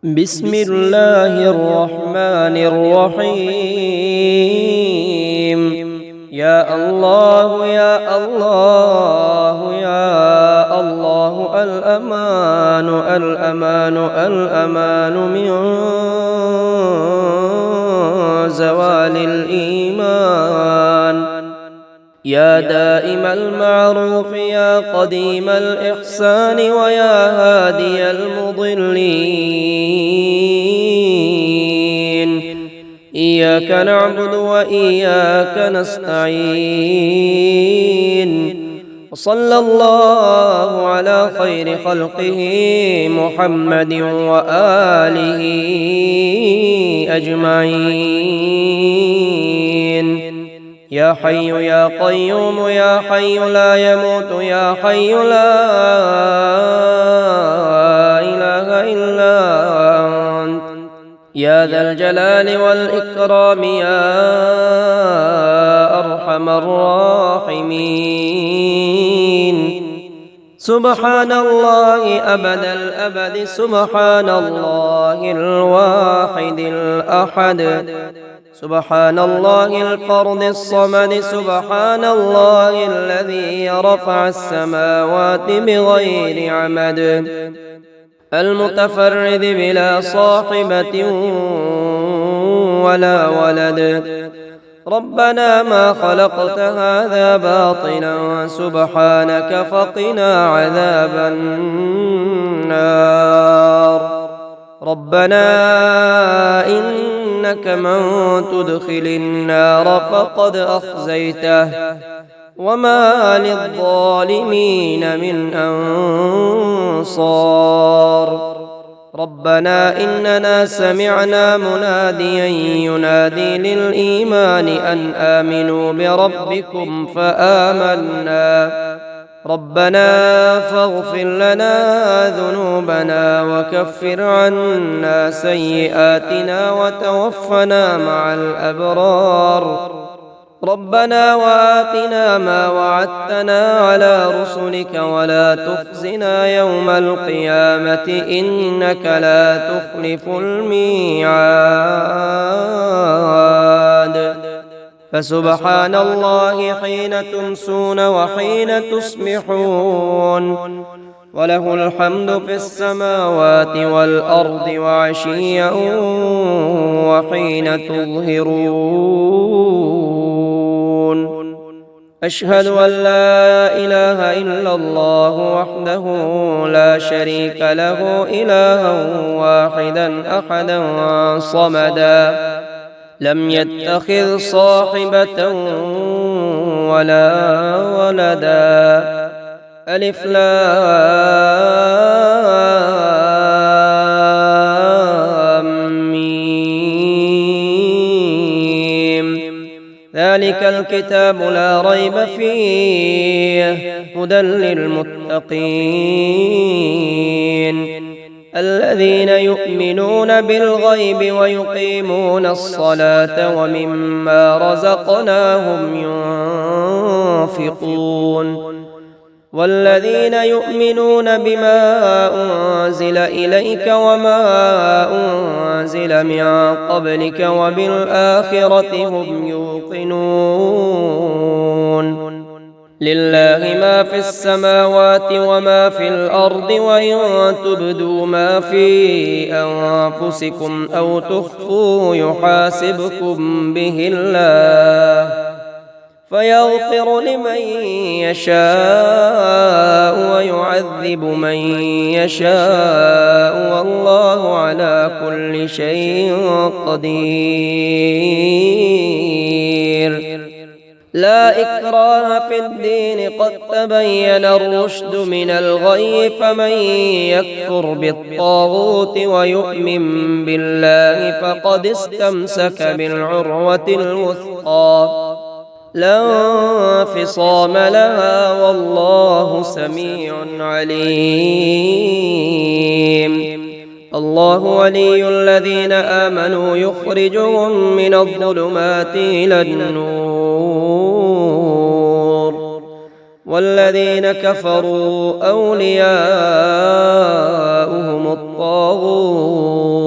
بسم الله الرحمن الرحيم. يا الله يا الله يا الله، الأمان الأمان الأمان من زوال الإيمان. يا دائم المعروف يا قديم الإحسان ويا هادي المضلين، إياك نعبد وإياك نستعين. وصلى الله على خير خلقه محمد وآله أجمعين. يا حي يا قيوم يا حي لا يموت يا حي لا إله إلا أنت، يا ذا الجلال والإكرام يا أرحم الراحمين. سبحان الله أبد الأبد، سبحان الله الواحد الأحد، سبحان الله الفرد الصمد، سبحان الله الذي رفع السماوات بغير عمد، المتفرد بلا صاحبة ولا ولد. ربنا ما خلقت هذا باطلا، سبحانك فقنا عذاب النار. ربنا إنك من تدخل النار فقد أخزيته، وما للظالمين من أنصار. ربنا إننا سمعنا مناديا ينادي للإيمان أن آمنوا بربكم فآمنا. ربنا فاغفر لنا ذنوبنا وكفر عنا سيئاتنا وتوفنا مع الأبرار. ربنا وآتنا ما وعدتنا على رسلك ولا تخزنا يوم القيامة إنك لا تخلف الميعاد. فسبحان الله حين تمسون وحين تصبحون، وله الحمد في السماوات والأرض وعشيا وحين تظهرون. أشهد أن لا إله إلا الله وحده لا شريك له، إلها واحدا أحدا صمدا، لم يتخذ صاحبة ولا ولدا. ألف لام ميم، ذلك الكتاب لا ريب فيه، هدى للمتقين الذين يؤمنون بالغيب ويقيمون الصلاة ومما رزقناهم ينفقون. والذين يؤمنون بما أنزل إليك وما أنزل من قبلك وبالآخرة هم يوقنون. لله ما في السماوات وما في الأرض، وإن تبدوا ما في أنفسكم أو تخفوه يحاسبكم به الله، فيغفر لمن يشاء ويعذب من يشاء، والله على كل شيء قدير. لا إكراه في الدين، قد تبين الرشد من الغي، فمن يكفر بالطاغوت ويؤمن بالله فقد استمسك بالعروة الوثقى، لا انفصام لها، والله سميع عليم. الله ولي الذين آمنوا يخرجهم من الظلمات إلى النور، والذين كفروا أولياؤهم الطاغوت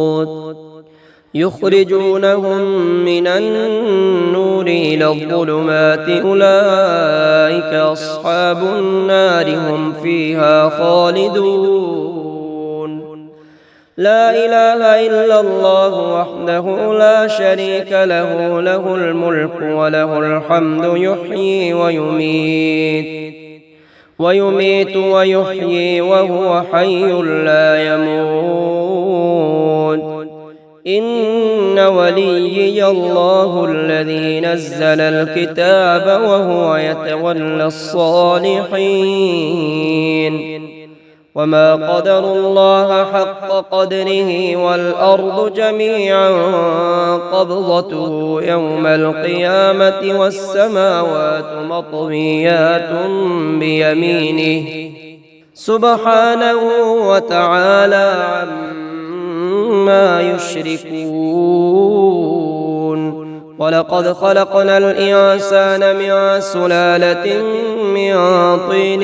يخرجونهم من النور إلى الظلمات أولئك أصحاب النار هم فيها خالدون. لا إله إلا الله وحده لا شريك له، له الملك وله الحمد يحيي ويميت ويحيي وهو حي لا يموت. إن وليي الله الذي نزل الكتاب وهو يتولى الصالحين. وما قدروا الله حق قدره والأرض جميعا قبضته يوم القيامة والسماوات مطويات بيمينه سبحانه وتعالى عما يشركون. ولقد خلقنا الإنسان من سلالة من طين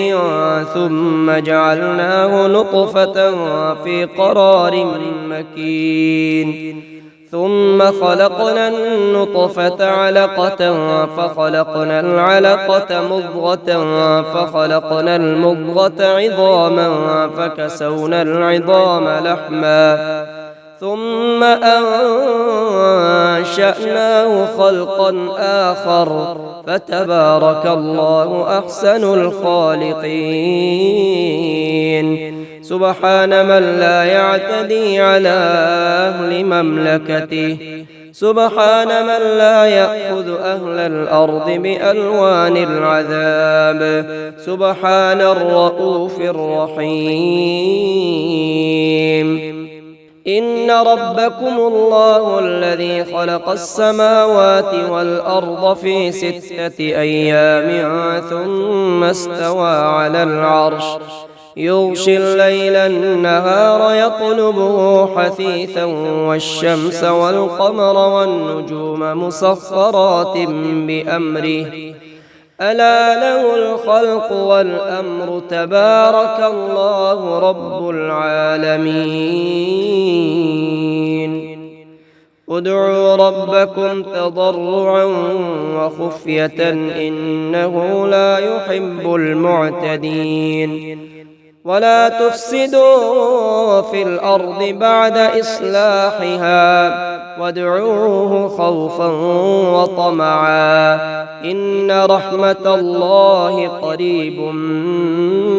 ثم جعلناه نطفة في قرار مكين، ثم خلقنا النطفة علقة فخلقنا العلقة مضغة فخلقنا المضغة عظاما فكسونا العظام لحما ثم أنشأناه خلقا آخر فتبارك الله أحسن الخالقين. سبحان من لا يعتدي على أهل مملكته، سبحان من لا يأخذ أهل الأرض بألوان العذاب، سبحان الرؤوف الرحيم. إن ربكم الله الذي خلق السماوات والأرض في 6 أيام ثم استوى على العرش يغشي الليل النهار يطلبه حثيثا والشمس والقمر والنجوم مسخرات بأمره ألا له الخلق والأمر تبارك الله رب العالمين. ادعوا ربكم تضرعا وخفية إنه لا يحب المعتدين. ولا تفسدوا في الأرض بعد إصلاحها وادعوه خوفا وطمعا إن رحمة الله قريب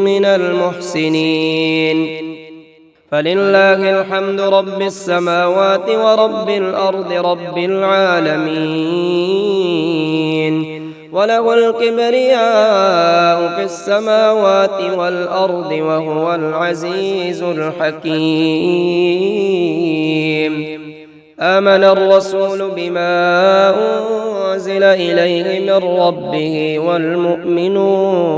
من المحسنين. فلله الحمد رب السماوات ورب الأرض رب العالمين. وله الكبرياء في السماوات والأرض وهو العزيز الحكيم. آمن الرسول بما أنزل إليه من ربه والمؤمنون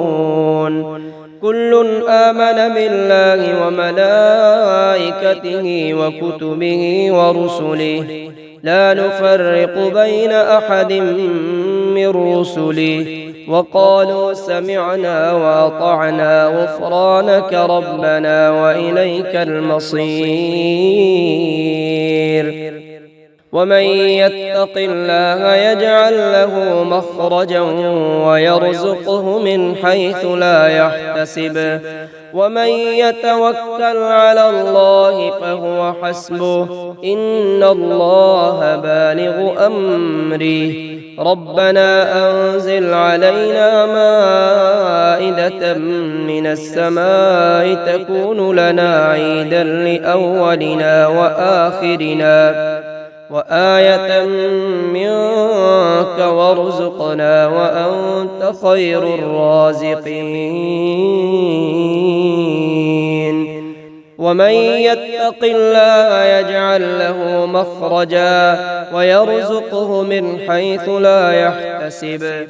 كل آمن بالله وملائكته وكتبه ورسله لا نفرق بين أحد من رسله وقالوا سمعنا وأطعنا غفرانك ربنا وإليك المصير. ومن يتق الله يجعل له مخرجا ويرزقه من حيث لا يحتسب ومن يتوكل على الله فهو حسبه إن الله بالغ أمره. ربنا أنزل علينا مائدة من السماء تكون لنا عيدا لأولنا وآخرنا وآية منك وارزقنا وأنت خير الرازقين. ومن يتق الله يجعل له مخرجا ويرزقه من حيث لا يحتسب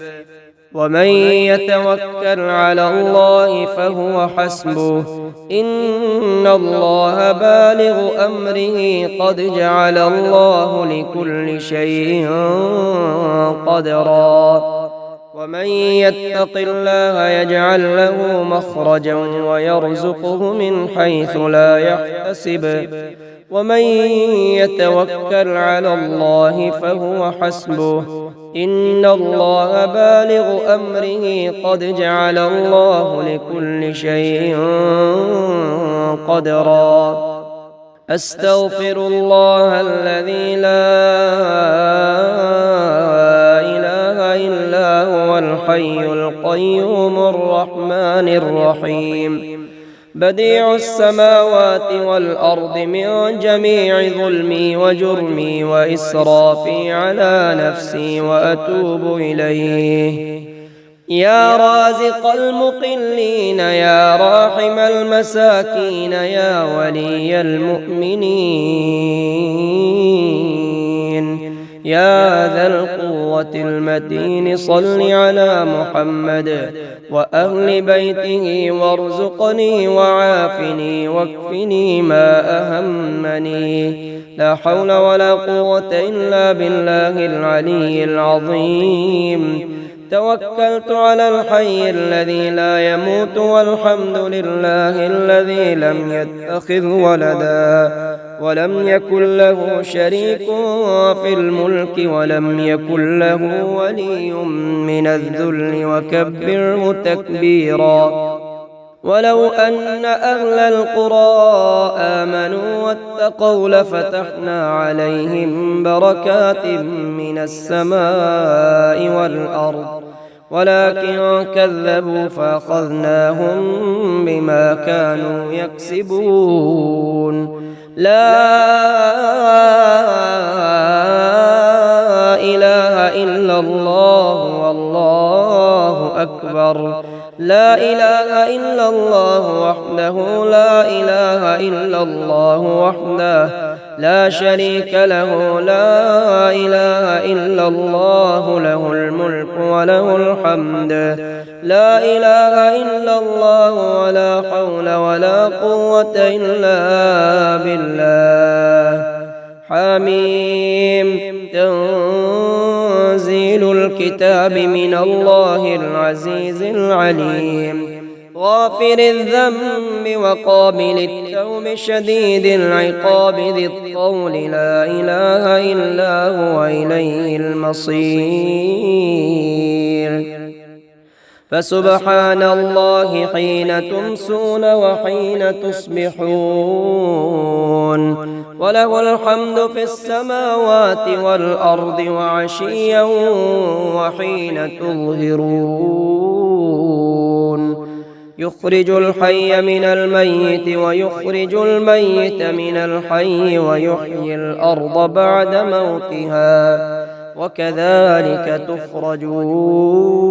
ومن يتوكل على الله فهو حسبه إن الله بالغ أمره قد جعل الله لكل شيء قدرا. ومن يتق الله يجعل له مخرجا ويرزقه من حيث لا يحتسب ومن يتوكل على الله فهو حسبه إن الله بالغ أمره قد جعل الله لكل شيء قدرا أستغفر الله الذي لا إله إلا هو الحي القيوم الرحمن الرحيم بديع السماوات والأرض من جميع ظلمي وجرمي وإسرافي على نفسي وأتوب إليه يا رازق المقلين يا راحم المساكين يا ولي المؤمنين يا ذا القوة المتين صل على محمد وأهل بيته وارزقني وعافني واكفني ما أهمني لا حول ولا قوة إلا بالله العلي العظيم توكلت على الحي الذي لا يموت والحمد لله الذي لم يتخذ ولدا ولم يكن له شريك في الملك ولم يكن له ولي من الذل وكبره تكبيرا ولو أن أهل القرى آمنوا واتقوا لفتحنا عليهم بركات من السماء والأرض ولكن كذبوا فأخذناهم بما كانوا يكسبون لا إله إلا الله والله أكبر لا إله إلا الله وحده لا إله إلا الله وحده لا شريك له لا إله إلا الله له الملك وله الحمد لا إله إلا الله ولا حول ولا قوة إلا بالله حميم تنزيل الكتاب من الله العزيز العليم غافر الذنب وقابل التوب شديد العقاب ذي الطول لا إله إلا هو إليه المصير فسبحان الله حين تمسون وحين تصبحون وله الحمد في السماوات والأرض وعشيا وحين تظهرون يخرج الحي من الميت ويخرج الميت من الحي ويحيي الأرض بعد موتها وكذلك تخرجون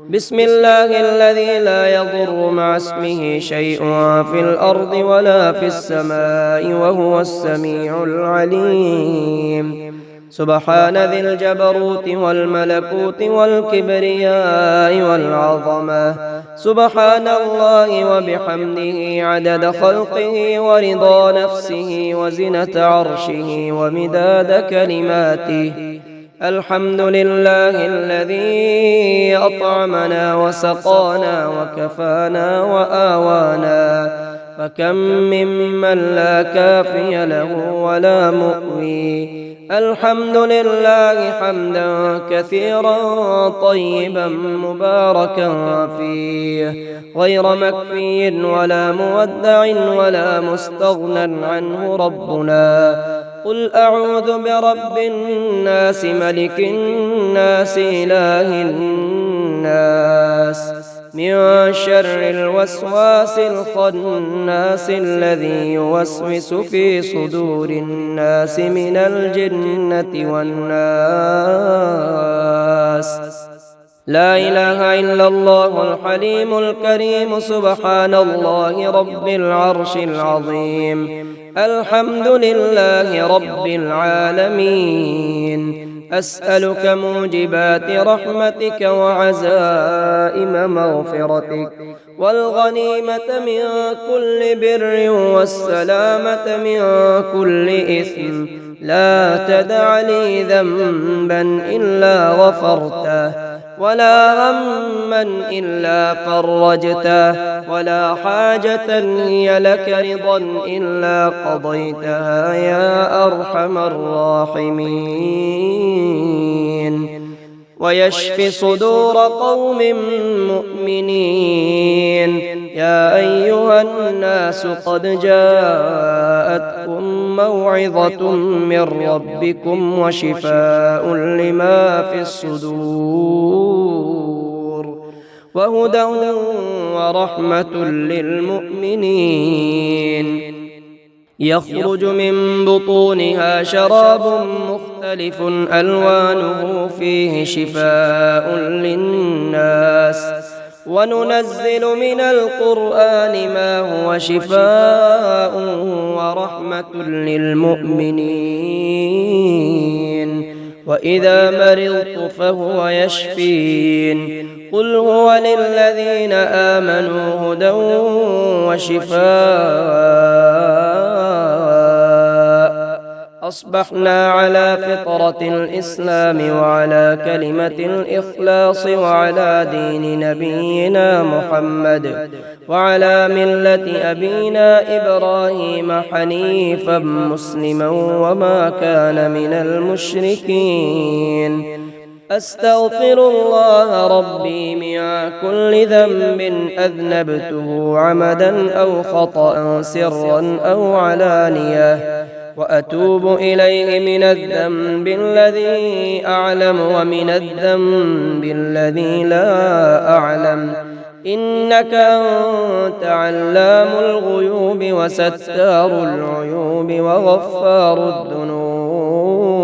بسم الله الذي لا يضر مع اسمه شيء في الأرض ولا في السماء وهو السميع العليم سبحان ذي الجبروت والملكوت والكبرياء والعظمة سبحان الله وبحمده عدد خلقه ورضا نفسه وزنة عرشه ومداد كلماته الحمد لله الذي أطعمنا وسقانا وكفانا وآوانا فكم ممن لا كافي له ولا مؤوي الحمد لله حمدا كثيرا طيبا مباركا فيه غير مكفي ولا مودع ولا مستغنى عنه ربنا قل أعوذ برب الناس ملك الناس إله الناس من شر الوسواس الخناس الذي يوسوس في صدور الناس من الجنة والناس لا إله إلا الله الحليم الكريم سبحان الله رب العرش العظيم الحمد لله رب العالمين أسألك موجبات رحمتك وعزائم مغفرتك والغنيمة من كل بر والسلامة من كل إثم لا تدع لي ذنبا إلا غفرته ولا هما إلا فرجته ولا حاجة هي لك رضا إلا قضيتها يا أرحم الراحمين ويشف صدور قوم مؤمنين يا أيها الناس قد جاءتكم موعظة من ربكم وشفاء لما في الصدور وهدى ورحمة للمؤمنين يخرج من بطونها شراب مختلف ألوانه فيه شفاء للناس وننزل من القرآن ما هو شفاء ورحمة للمؤمنين وإذا مرضت فهو يشفين قل هو للذين آمنوا هدى وشفاء أصبحنا على فطرة الإسلام وعلى كلمة الإخلاص وعلى دين نبينا محمد وعلى ملة أبينا إبراهيم حنيفا مسلما وما كان من المشركين أستغفر الله ربي من كل ذنب أذنبته عمدا أو خطأ سرا أو علانية وأتوب إليه من الذنب الذي أعلم ومن الذنب الذي لا أعلم إنك أنت علام الغيوب وستار العيوب وغفار الذنوب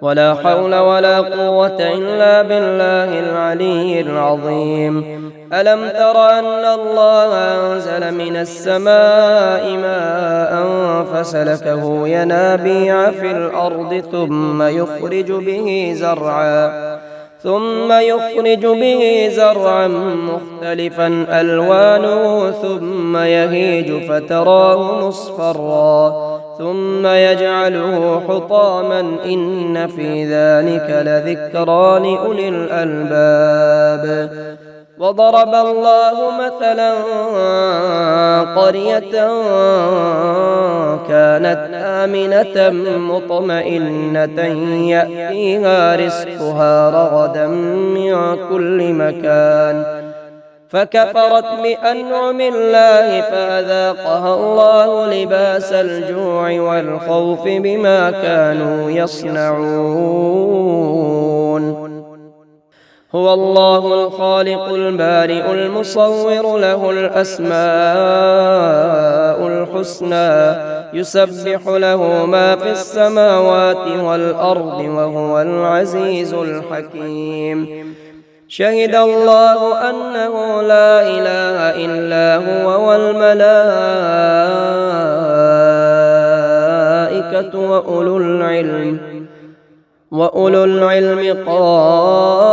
ولا حول ولا قوة إلا بالله العلي العظيم ألم تر أن الله أنزل من السماء ماء فسلكه ينابيع في الأرض ثم يخرج به زرعا مختلفا ألوانه ثم يهيج فتراه مصفرا ثم يجعله حطاما إن في ذلك لذكرى لأولي الألباب وضرب الله مثلا قرية كانت آمنة مطمئنة يأتيها رزقها رغدا من كل مكان فكفرت بأنعم الله فأذاقها الله لباس الجوع والخوف بما كانوا يصنعون هو الله الخالق البارئ المصور له الأسماء الحسنى يسبح له ما في السماوات والأرض وهو العزيز الحكيم شهد الله أنه لا إله إلا هو والملائكة وأولو العلم قائما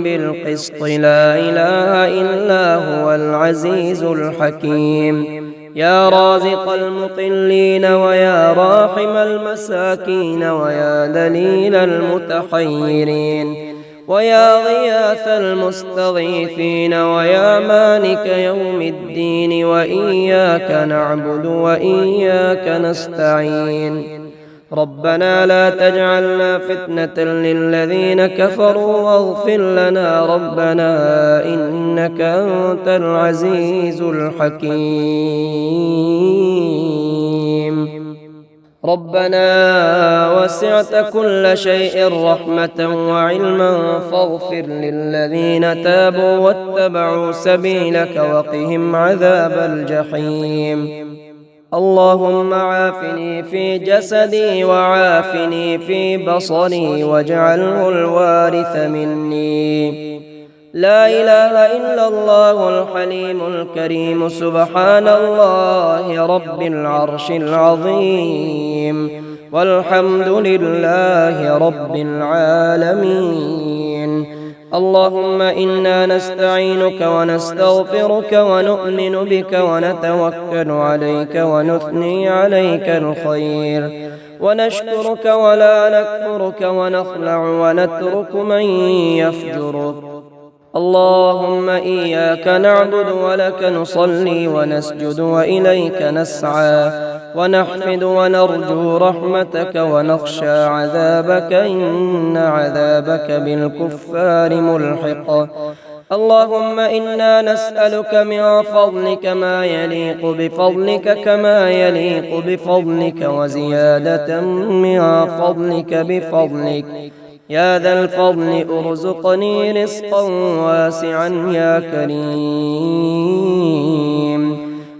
بالقسط لا إله إلا هو العزيز الحكيم يا رازق المقلين ويا راحم المساكين ويا دليل المتحيرين ويا غياث المستغيثين ويا مالك يوم الدين وإياك نعبد وإياك نستعين ربنا لا تجعلنا فتنة للذين كفروا واغفر لنا ربنا إنك أنت العزيز الحكيم ربنا وسعت كل شيء رحمة وعلما فاغفر للذين تابوا واتبعوا سبيلك وقهم عذاب الجحيم اللهم عافني في جسدي وعافني في بصري واجعله الوارث مني لا إله إلا الله الحليم الكريم سبحان الله رب العرش العظيم والحمد لله رب العالمين اللهم إنا نستعينك ونستغفرك ونؤمن بك ونتوكل عليك ونثني عليك الخير ونشكرك ولا نكفرك ونخلع ونترك من يفجرك. اللهم إياك نعبد ولك نصلي ونسجد وإليك نسعى ونحمد ونرجو رحمتك ونخشى عذابك إن عذابك بالكفار ملحق. اللهم إنا نسألك من فضلك ما يليق بفضلك كما يليق بفضلك وزيادة من فضلك بفضلك يا ذا الفضل ارزقني رزقا واسعا يا كريم.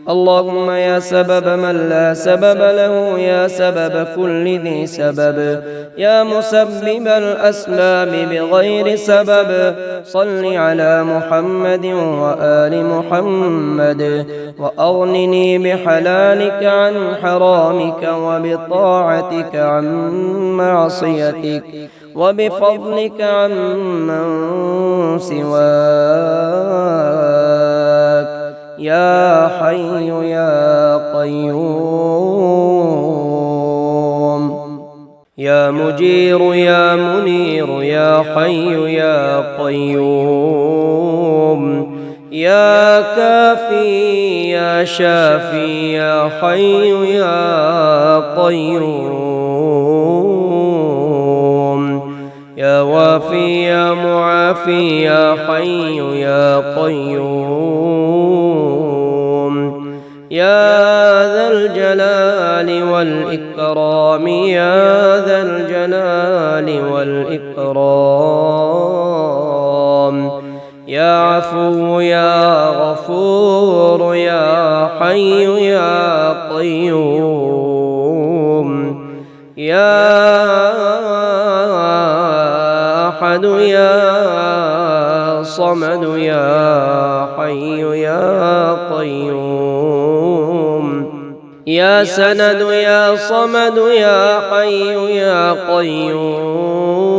اللهم يا سبب من لا سبب له يا سبب كل ذي سبب يا مسبب الأسباب بغير سبب صل على محمد وآل محمد وأغنني بحلالك عن حرامك وبطاعتك عن معصيتك وبفضلك عمن سواك يا حي يا قيوم يا مجير يا منير يا حي يا قيوم يا كافي يا شافي يا حي يا قيوم يا وافي يا معافي يا حي يا قيوم يا ذا الجلال والإكرام يا ذا الجلال والإكرام يا عفو يا غفور يا حي يا قيوم يا أحد يا صمد يا حي يا قيوم يا سند يا صمد يا حي يا قيوم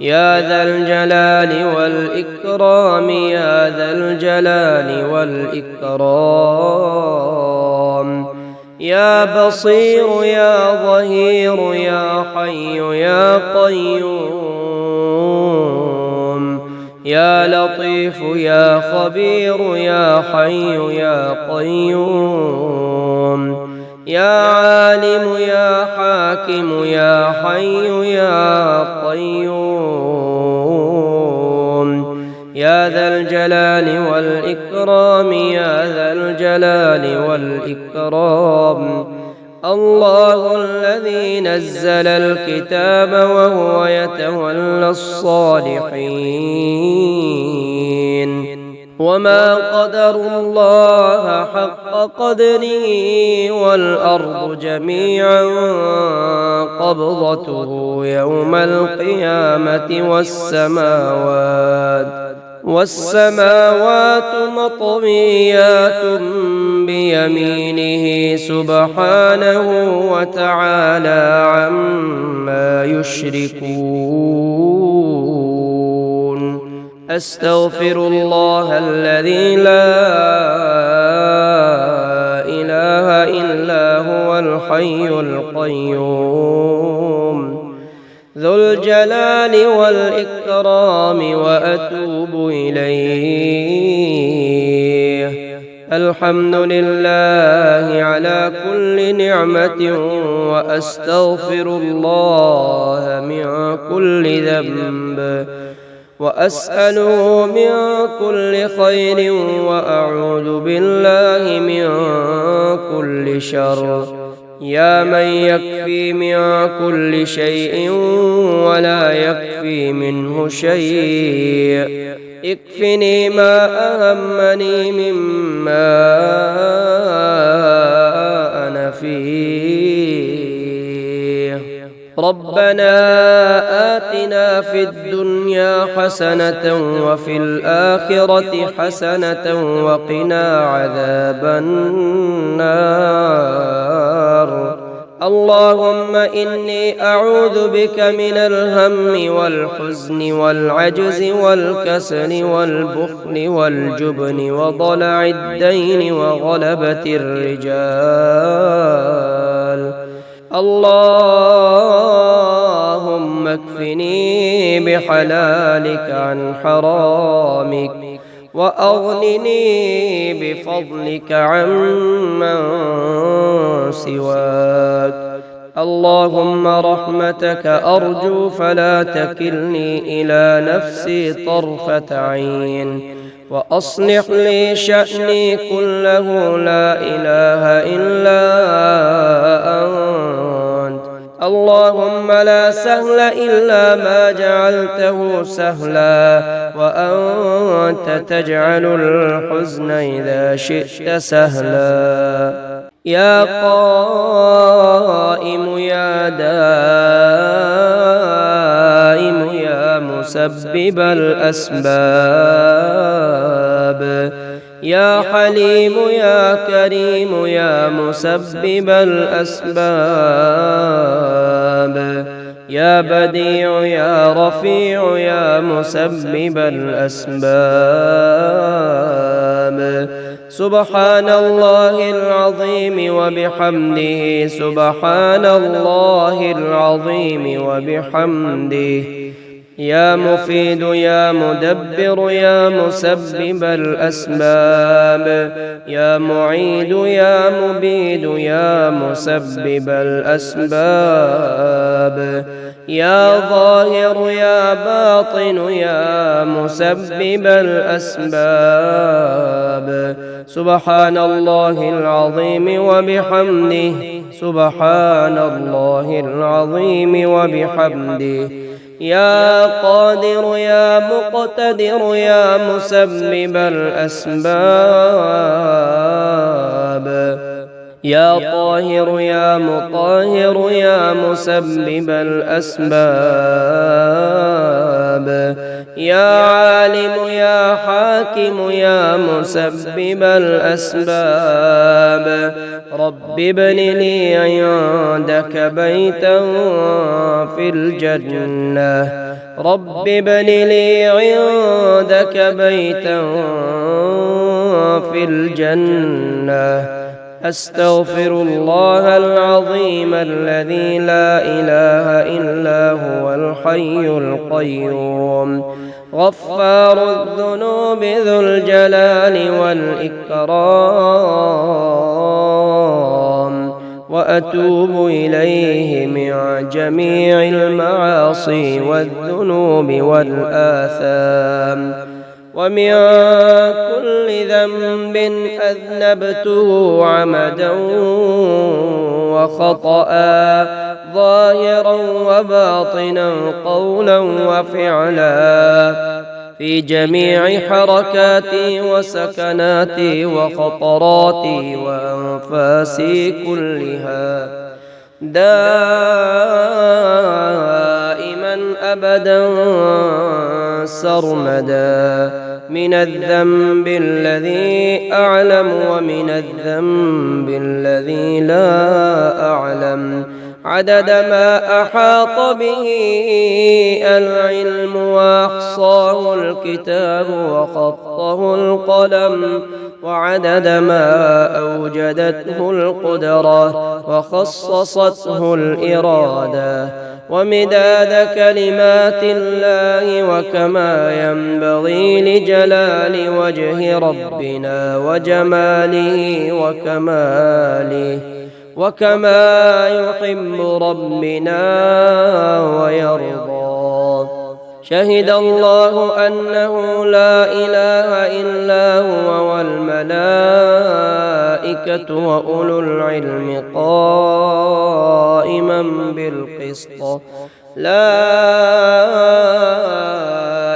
يا ذا الجلال والإكرام يا ذا الجلال والإكرام يا بصير يا ظهير يا حي يا قيوم يا لطيف يا خبير يا حي يا قيوم يا عالم يا حاكم يا حي يا قيوم يا ذا الجلال والإكرام يا ذا الجلال والإكرام الله الذي نزل الكتاب وهو يتولى الصالحين وما قدروا الله حق قدره والأرض جميعا قبضته يوم القيامة والسماوات مطويات بيمينه سبحانه وتعالى عما يشركون. أستغفر الله الذي لا إله إلا هو الحي القيوم ذو الجلال والإكرام وأتوب إليه. الحمد لله على كل نعمة وأستغفر الله من كل ذنب وأسأله من كل خير وأعوذ بالله من كل شر. يا من يكفي من كل شيء ولا يكفي منه شيء اكفني ما أهمني مما أنا فيه. ربنا آتنا في الدنيا حسنة وفي الآخرة حسنة وقنا عذاب النار. اللهم إني أعوذ بك من الهم والحزن والعجز والكسل والبخل والجبن وضلع الدين وغلبة الرجال. اللهم اكفني بحلالك عن حرامك وأغنني بفضلك عمن سواك. اللهم رحمتك أرجو فلا تكلني إلى نفسي طرفة عين، وأصلح لي شأني كله لا إله إلا أنت. اللهم لا سهل إلا ما جعلته سهلا، وأنت تجعل الحزن إذا شئت سهلا. يا قائم يا دائم يا مسبب الأسباب، يا حليم يا كريم يا مسبب الأسباب، يا بديع يا رفيع يا مسبب الأسباب. سبحان الله العظيم وبحمده، سبحان الله العظيم وبحمده. يا مفيد يا مدبر يا مسبب الأسباب، يا معيد يا مبيد يا مسبب الأسباب، يا ظاهر يا باطن يا مسبب الأسباب. سبحان الله العظيم وبحمده، سبحان الله العظيم وبحمده. يا قادر يا مقتدر يا مسبب الأسباب، يا طاهر يا مطهر يا مسبب الأسباب، يا عالم يا حاكم يا مسبب الأسباب. رب ابن لي عندك بيتا في الجنة، رب ابن لي عندك بيتا في الجنة. أستغفر الله العظيم الذي لا إله إلا هو الحي القيوم، غفار الذنوب ذو الجلال والإكرام، وأتوب إليه من جميع المعاصي والذنوب والآثام، ومن كل ذنب أذنبته عمدا وخطأ، ظاهرا وباطنا قولا وفعلا، في جميع حركاتي وسكناتي وخطراتي وأنفاسي كلها، دائما أبدا سرمدا، من الذنب الذي أعلم ومن الذنب الذي لا أعلم، عدد ما أحاط به العلم وأحصاه الكتاب وخطه القلم، وعدد ما أوجدته القدرة وخصصته الإرادة، ومداد كلمات الله، وكما ينبغي لجلال وجه ربنا وجماله وكماله، وكما يحب ربنا ويرضى. شهد الله أنه لا إله إلا هو والملائكة وأولو العلم قائما بالقسط، لا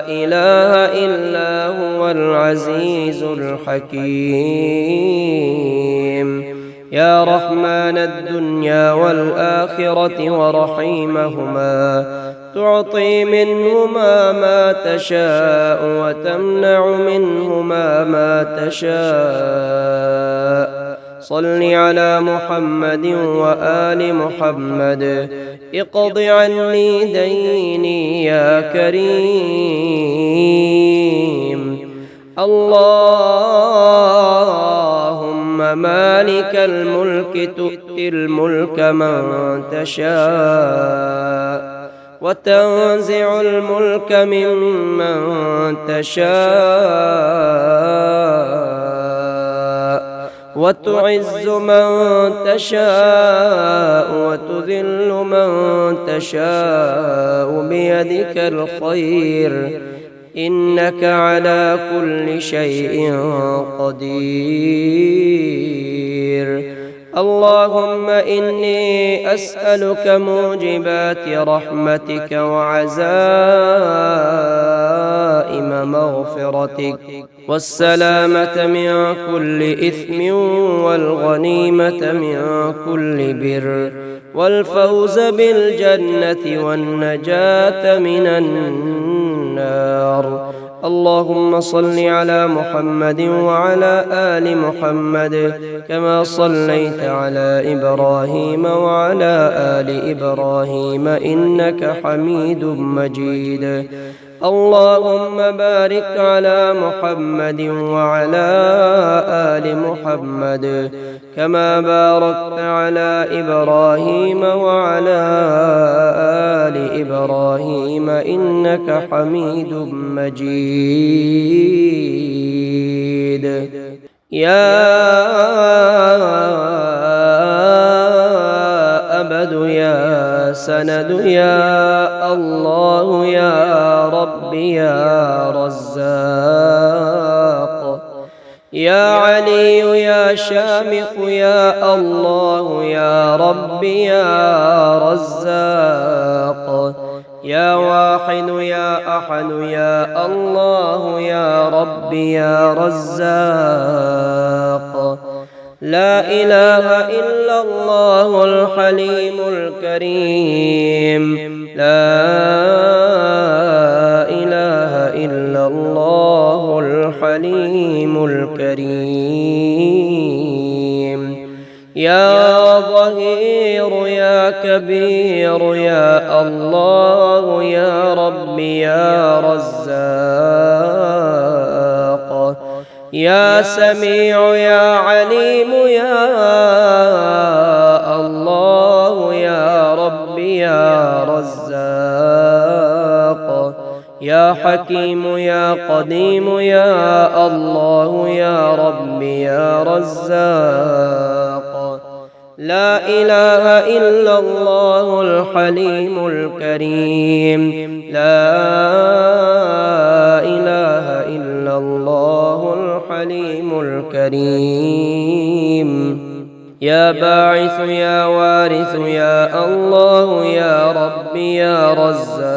إله إلا هو العزيز الحكيم. يا رحمن الدنيا والآخرة ورحيمهما، تعطي منهما ما تشاء وتمنع منهما ما تشاء، صل على محمد وآل محمد اقض عني ديني يا كريم. اللهم مالك الملك تؤتي الملك من تشاء وتنزع الملك ممن تشاء وتعز من تشاء وتذل من تشاء بيدك الخير إنك على كل شيء قدير. اللهم إني أسألك موجبات رحمتك وعزائم مغفرتك والسلامة من كل إثم والغنيمة من كل بر والفوز بالجنة والنجاة من النار. اللهم صل على محمد وعلى آل محمد كما صليت على إبراهيم وعلى آل إبراهيم إنك حميد مجيد. اللهم بارك على محمد وعلى آل محمد كما باركت على إبراهيم وعلى آل إبراهيم إنك حميد مجيد. يا أبد يا سند يا الله يا رب يا رزاق يا علي يا شامخ يا الله يا رب يا رزاق يا واحد يا أحد يا الله يا رب يا رزاق. لا إله إلا الله الحليم الكريم. لا إله إلا الله الحليم الكريم. يا ظهير يا كبير يا الله يا رب يا رزاق يا سميع يا عليم يا الله يا رب يا رزاق يا حكيم يا قديم يا الله يا رب يا رزاق. لا إله إلا الله الحليم الكريم. لا إله إلا الله الحليم الكريم. يا باعث يا وارث يا الله يا رب يا رزاق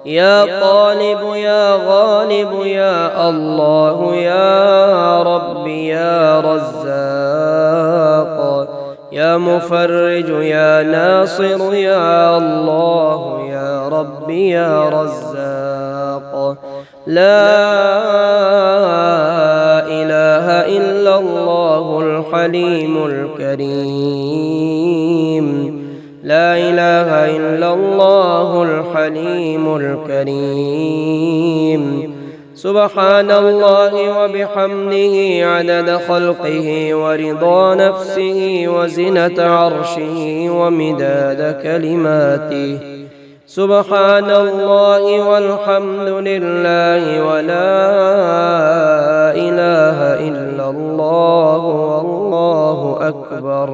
يا طالب يا غالب يا الله يا رب يا رزاق يا مفرج يا ناصر يا الله يا رب يا رزاق. لا إله إلا الله الحليم الكريم. لا إله إلا الله الحليم الكريم. سبحان الله وبحمده عدد خلقه ورضا نفسه وزنة عرشه ومداد كلماته. سبحان الله والحمد لله ولا إله إلا الله والله أكبر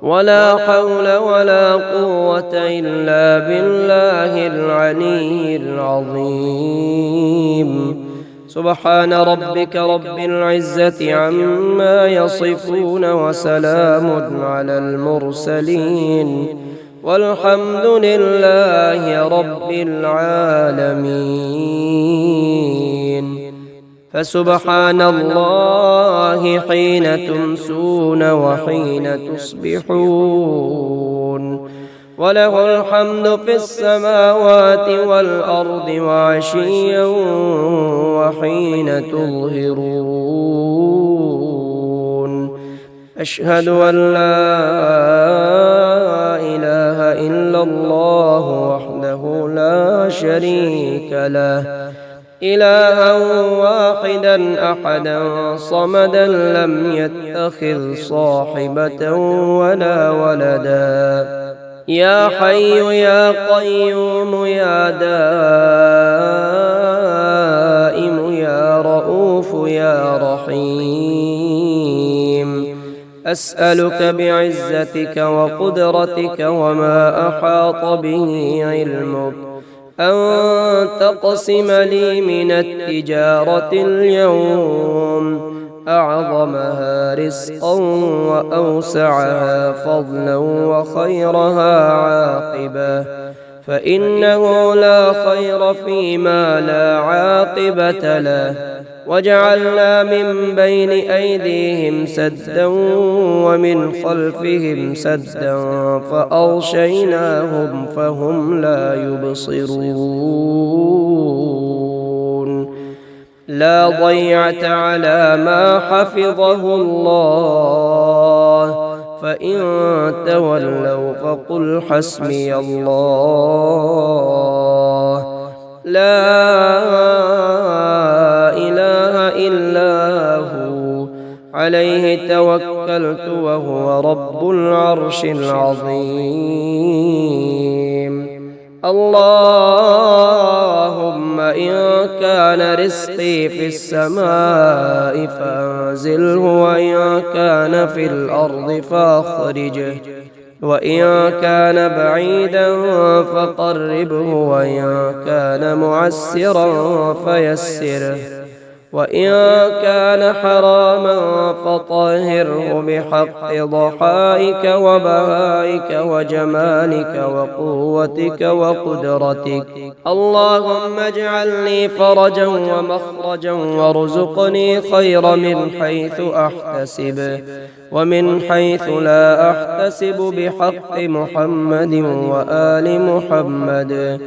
ولا حول ولا قوة إلا بالله العلي العظيم. سبحان ربك رب العزة عما يصفون وسلام على المرسلين والحمد لله رب العالمين. فسبحان الله حين تمسون وحين تصبحون وله الحمد في السماوات والأرض وعشيا وحين تظهرون أشهد أن لا إله إلا الله وحده لا شريك له إلها واحدا أحدا صمدا لم يتخذ صاحبة ولا ولدا يا حي يا قيوم يا دائم يا رؤوف يا رحيم أسألك بعزتك وقدرتك وما أحاط به علمك أن تقسم لي من التجارة اليوم أعظمها رزقا وأوسعها فضلا وخيرها عاقبة، فإنه لا خير فيما لا عاقبة له. وجعلنا من بين أيديهم سدا ومن خلفهم سدا فأغشيناهم فهم لا يبصرون. لا ضيعت على ما حفظه الله، فإن تولوا فقل حسبي الله لا إله إلا هو عليه توكلت وهو رب العرش العظيم. اللهم إن كان رزقي في السماء فأنزله، وإن كان في الأرض فأخرجه، وإن كان بعيدا فقربه، وإن كان معسرا فيسره، وإن كان حراما فطهره بحق ضحائك وبهائك وجمالك وقوتك وقدرتك. اللهم اجعل لي فرجا ومخرجا وارزقني خير من حيث أحتسب ومن حيث لا أحتسب بحق محمد وآل محمد.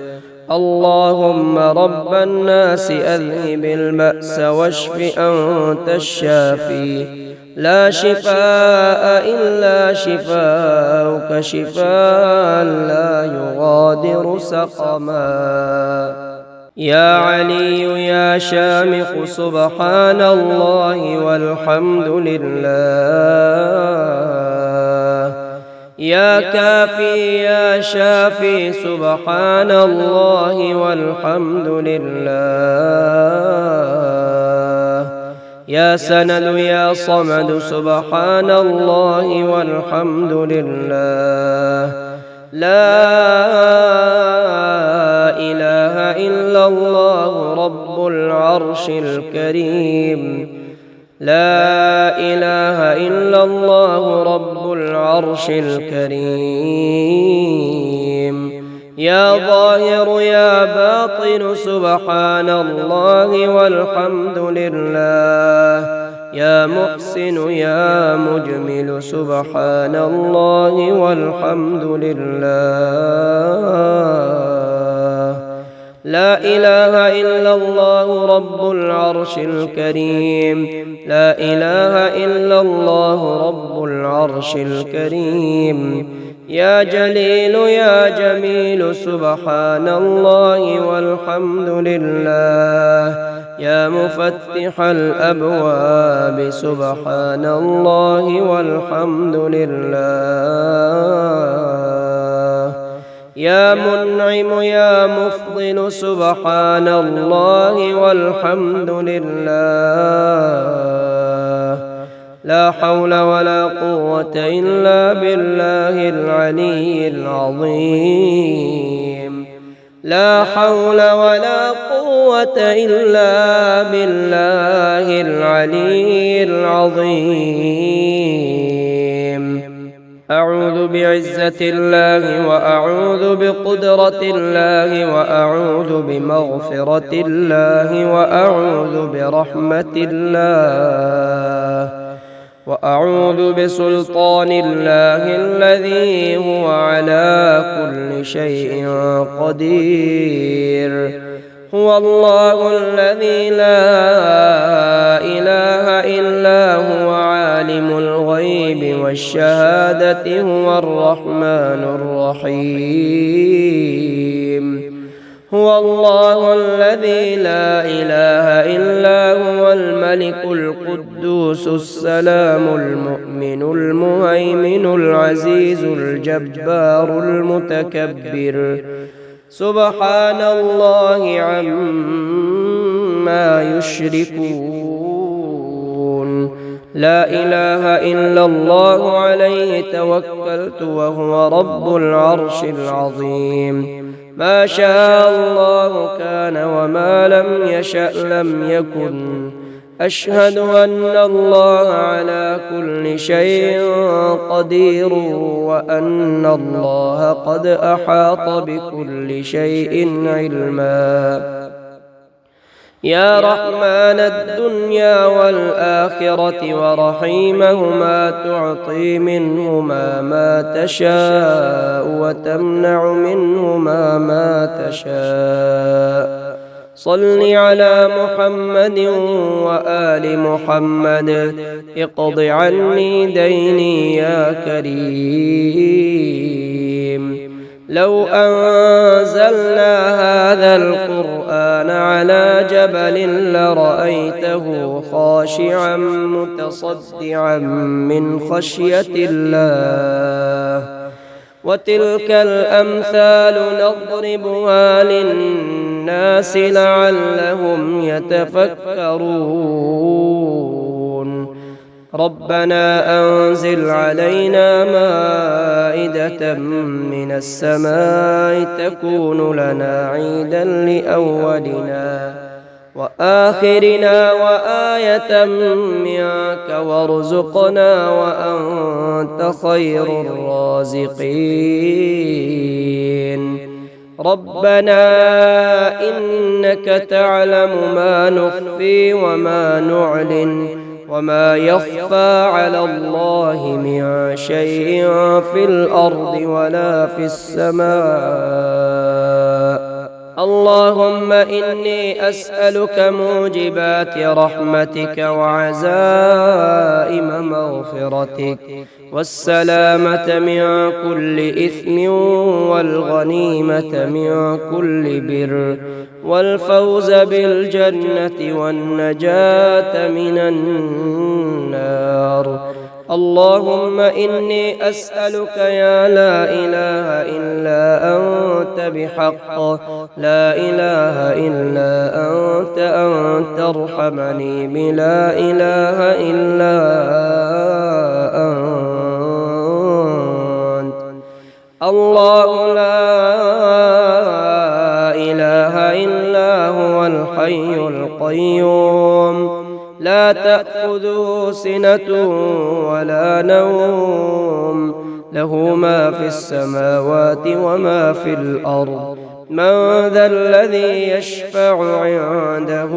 اللهم رب الناس أذهب البأس واشف أنت الشافي، لا شفاء إلا شفاؤك شفاء لا يغادر سقما. يا علي يا شامخ سبحان الله والحمد لله. يا كافي يا شافي سبحان الله والحمد لله. يا سند يا صمد سبحان الله والحمد لله. لا إله إلا الله رب العرش الكريم. لا إله إلا الله رب العرش الكريم. يا ظاهر يا باطن سبحان الله والحمد لله. يا محسن يا مجمل سبحان الله والحمد لله. لا إله إلا الله رب العرش الكريم. لا إله إلا الله رب العرش الكريم. يا جليل يا جميل سبحان الله والحمد لله. يا مفتح الأبواب سبحان الله والحمد لله. يا منعم يا مفضل سبحان الله والحمد لله. لا حول ولا قوة إلا بالله العلي العظيم. لا حول ولا قوة إلا بالله العلي العظيم. أعوذ بعزة الله وأعوذ بقدرة الله وأعوذ بمغفرة الله وأعوذ برحمة الله وأعوذ بسلطان الله الذي هو على كل شيء قدير. هو الله الذي لا إله إلا هو عالم الغيب الغيب والشهادة هو الرحمن الرحيم. هو الله الذي لا إله إلا هو الملك القدوس السلام المؤمن المهيمن العزيز الجبار المتكبر، سبحان الله عما يشركون. لا إله إلا الله عليه توكلت وهو رب العرش العظيم. ما شاء الله كان وما لم يشأ لم يكن. أشهد أن الله على كل شيء قدير وأن الله قد أحاط بكل شيء علما. يا رحمن الدنيا والآخرة ورحيمهما تعطي منهما ما تشاء وتمنع منهما ما تشاء. صل على محمد وآل محمد. اقض عني ديني يا كريم. لو أنزلنا هذا القرآن على جبل لرأيته خاشعا متصدعا من خشية الله. وتلك الأمثال نضربها للناس لعلهم يتفكرون. ربنا أنزل علينا مائدة من السماء تكون لنا عيدا لأولنا وآخرنا وآية منك وارزقنا وأنت خير الرازقين. ربنا إنك تعلم ما نخفي وما نعلن وما يخفى على الله من شيء في الأرض ولا في السماء. اللهم إني أسألك موجبات رحمتك وعزائم مغفرتك والسلامة من كل إثم والغنيمة من كل بر والفوز بالجنة والنجاة من النار. اللهم إني أسألك يا لا إله إلا أنت بحق لا إله إلا أنت أن ترحمني بلا إله إلا أنت. الله لا إله إلا هو الحي القيوم لا تأخذه سنة ولا نوم له ما في السماوات وما في الأرض. من ذا الذي يشفع عنده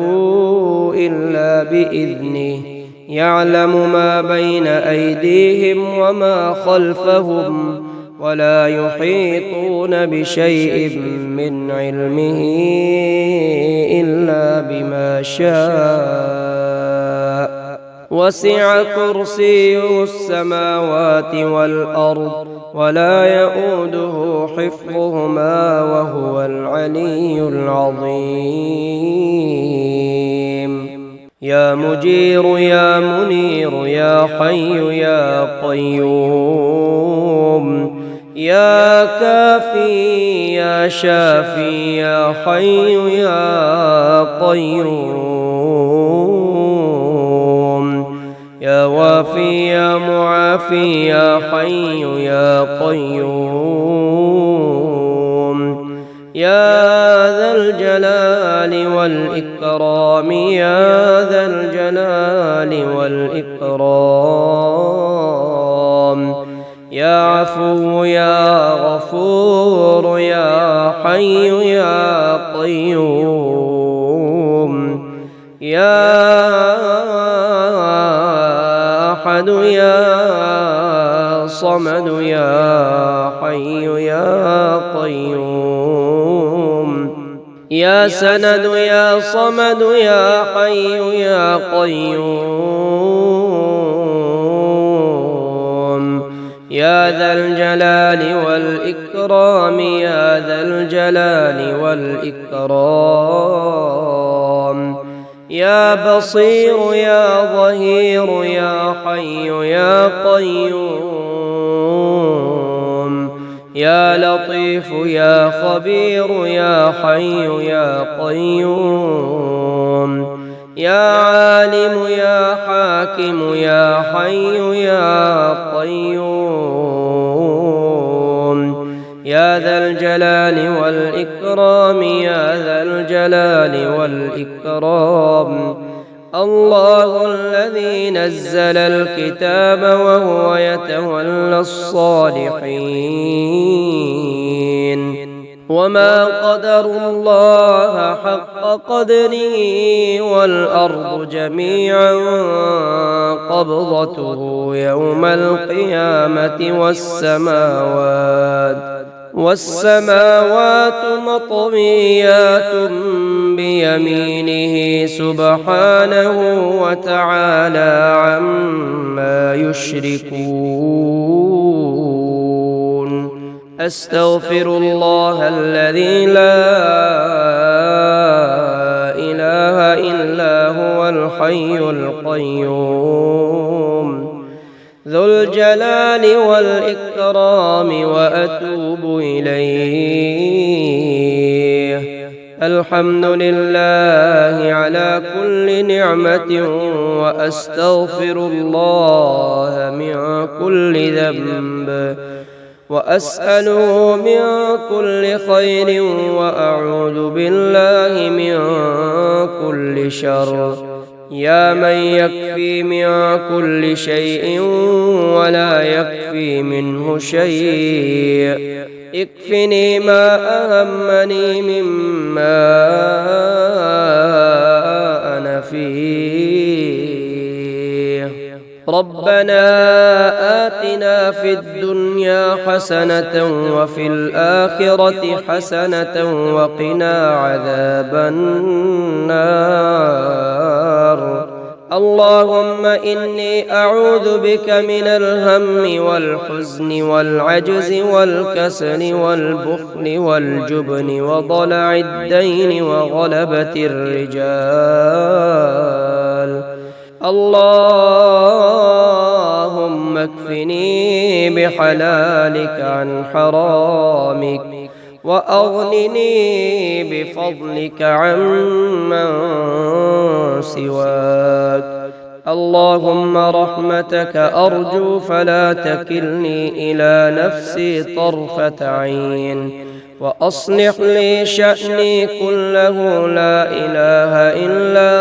إلا بإذنه يعلم ما بين أيديهم وما خلفهم ولا يحيطون بشيء من علمه إلا بما شاء. وسع كرسيه السماوات والأرض ولا يؤوده حفظهما وهو العلي العظيم. يا مجير يا منير يا حي يا قيوم يا كافي يا شافي يا حي يا قيوم يا وافي يا معافي يا حي يا قيوم يا ذا الجلال والإكرام يا ذا الجلال والإكرام يا عفو يا غفور يا حي يا قيوم يا أحد يا صمد يا حي يا قيوم يا سند يا صمد يا حي يا قيوم يا ذا الجلال والإكرام يا ذا الجلال والإكرام يا بصير يا ظهير يا حي يا قيوم يا لطيف يا خبير يا حي يا قيوم يا عالم يا حاكم يا حي يا قيوم يا ذا الجلال والإكرام يا ذا الجلال والإكرام الله الذي نزل الكتاب وهو يتولى الصالحين وما قدروا الله حق قدره والأرض جميعا قبضته يوم القيامة والسماوات مطويات بيمينه سبحانه وتعالى عما يشركون أستغفر الله الذي لا إله إلا هو الحي القيوم ذو الجلال والإكرام وأتوب إليه الحمد لله على كل نعمة وأستغفر الله من كل ذنب وأسأله من كل خير وأعوذ بالله من كل شر يا من يكفي من كل شيء ولا يكفي منه شيء اكفني ما أهمني مما أنا فيه ربنا آتنا في الدنيا حسنة وفي الآخرة حسنة وقنا عذاب النار اللهم إني أعوذ بك من الهم والحزن والعجز والكسل والبخل والجبن وضلع الدين وغلبة الرجال اللهم اكفني بحلالك عن حرامك وأغنني بفضلك عمن سواك اللهم رحمتك أرجو فلا تكلني إلى نفسي طرفة عين وأصلح لي شأني كله لا إله إلا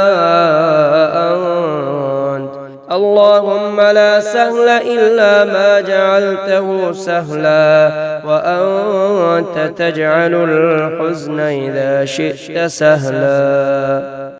أنت اللهم لا سهل إلا ما جعلته سهلا وأنت تجعل الحزن إذا شئت سهلا